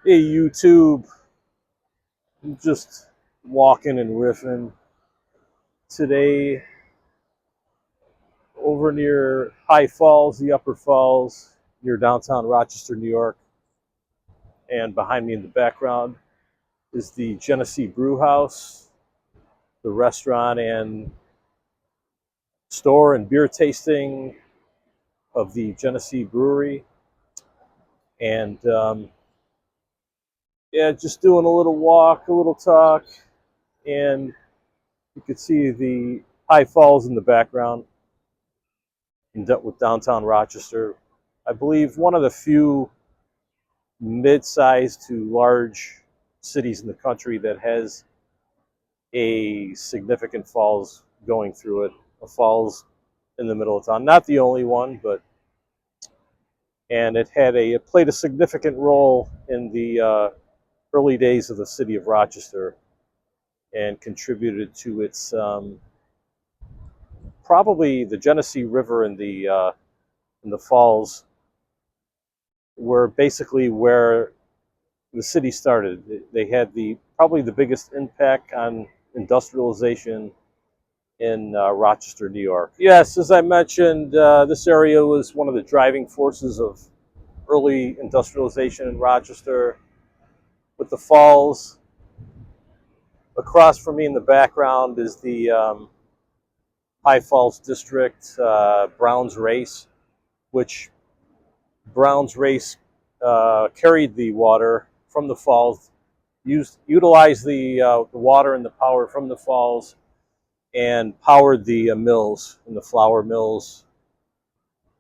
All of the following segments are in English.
Hey YouTube, I'm just walking and riffing today over near High Falls, the Upper Falls, near downtown Rochester, New York. And behind me in the background is the Genesee Brew House, the restaurant and store and beer tasting of the Genesee Brewery. And yeah, just doing a little walk, a little talk, and you can see the High Falls in the background with downtown Rochester. I believe one of the few mid-sized to large cities in the country that has a significant falls going through it, a falls in the middle of town. Not the only one, but and it played a significant role in the early days of the city of Rochester and contributed to its probably the Genesee River in the falls were basically where the city started. They had probably the biggest impact on industrialization in Rochester, New York. Yes, as I mentioned, this area was one of the driving forces of early industrialization in Rochester. With the falls across from me in the background is the High Falls District, Brown's Race, which Brown's Race carried the water from the falls, utilized the water and the power from the falls, and powered the mills and the flour mills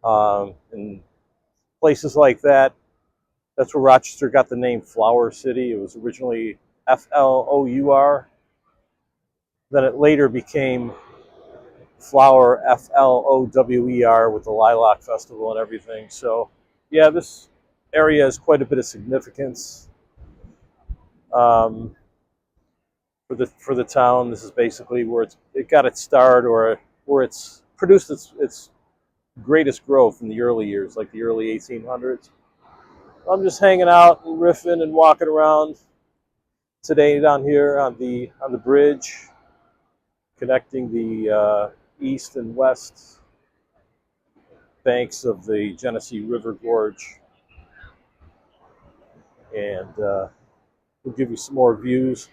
and places like that. That's where Rochester got the name Flour City. It was originally Flour. Then it later became Flour, Flower, with the Lilac Festival and everything. So, yeah, this area has quite a bit of significance um, for the town. This is basically where it got its start, or where it's produced its greatest growth in the early years, like the early 1800s. I'm just hanging out and riffing and walking around today down here on the bridge connecting the east and west banks of the Genesee River Gorge, and we'll give you some more views.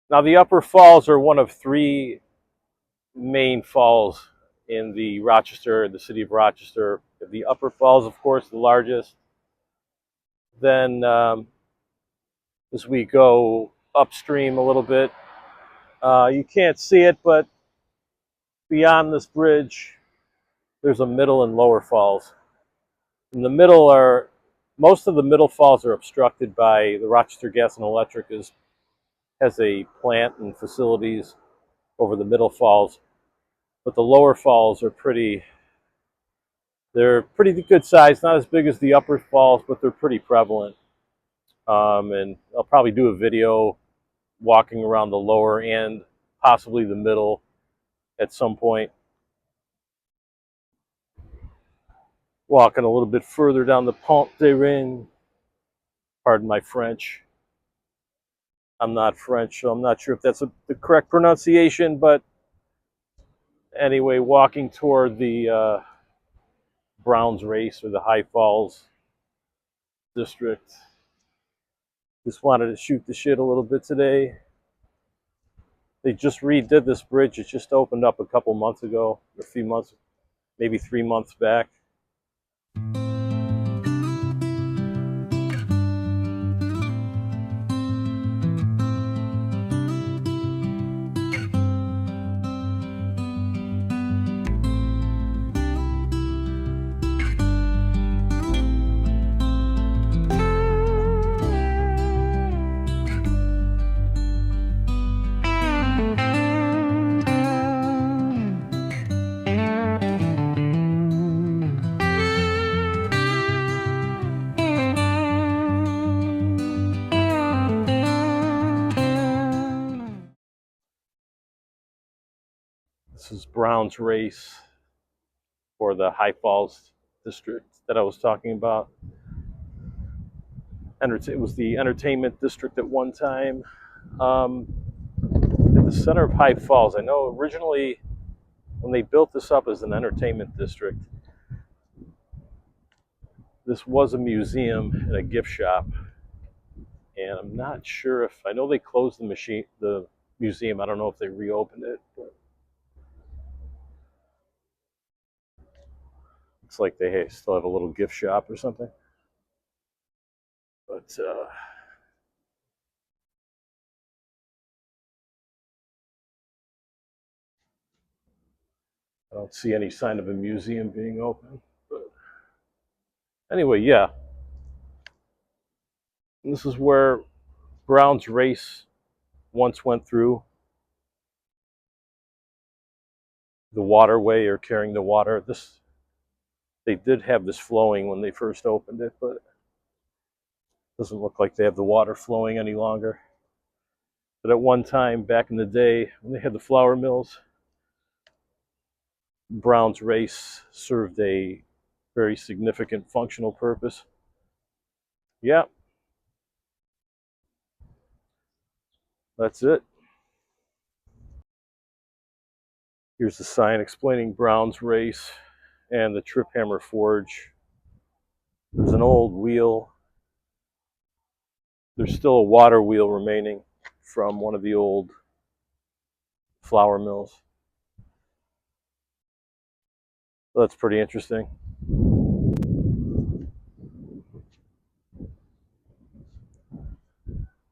Now, the Upper Falls are one of three main falls in the city of Rochester. The Upper Falls, of course, the largest. Then, as we go upstream a little bit, you can't see it, but beyond this bridge, there's a middle and lower falls. In the middle most of the middle falls are obstructed by the Rochester Gas and Electric has a plant and facilities over the middle falls, but the lower falls they're pretty good size, not as big as the upper falls, but they're pretty prevalent. And I'll probably do a video walking around the lower and possibly the middle at some point. Walking a little bit further down the Pont des Reines. Pardon my French. I'm not French, so I'm not sure if that's the correct pronunciation, but anyway, walking toward the Brown's Race, or the High Falls District. Just wanted to shoot the shit a little bit today. They just redid this bridge. It just opened up a couple months ago, a few months, maybe 3 months back. This is Brown's Race for the High Falls district that I was talking about. It was the entertainment district at one time. At the center of High Falls, I know originally when they built this up as an entertainment district, this was a museum and a gift shop. And I'm not sure if, I know they closed the museum. I don't know if they reopened it, but looks like they still have a little gift shop or something. But I don't see any sign of a museum being open. But anyway, yeah. And this is where Brown's Race once went through. The waterway or carrying the water. They did have this flowing when they first opened it, but it doesn't look like they have the water flowing any longer. But at one time, back in the day, when they had the flour mills, Brown's Race served a very significant functional purpose. Yeah. That's it. Here's the sign explaining Brown's Race and the Trip Hammer Forge. There's an old wheel. There's still a water wheel remaining from one of the old flour mills. So that's pretty interesting.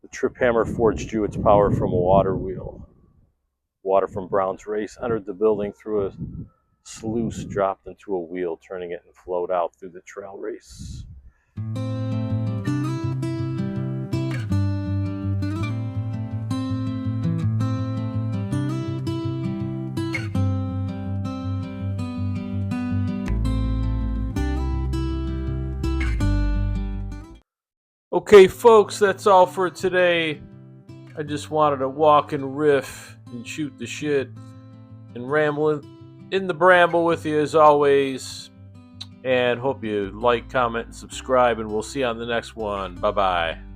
The Trip Hammer Forge drew its power from a water wheel. Water from Brown's Race entered the building through a sluice dropped into a wheel, turning it and flowed out through the trail race. Okay, folks, that's all for today. I just wanted to walk and riff and shoot the shit and ramble in the bramble with you as always. And hope you like, comment, and subscribe, and we'll see you on the next one. Bye-bye.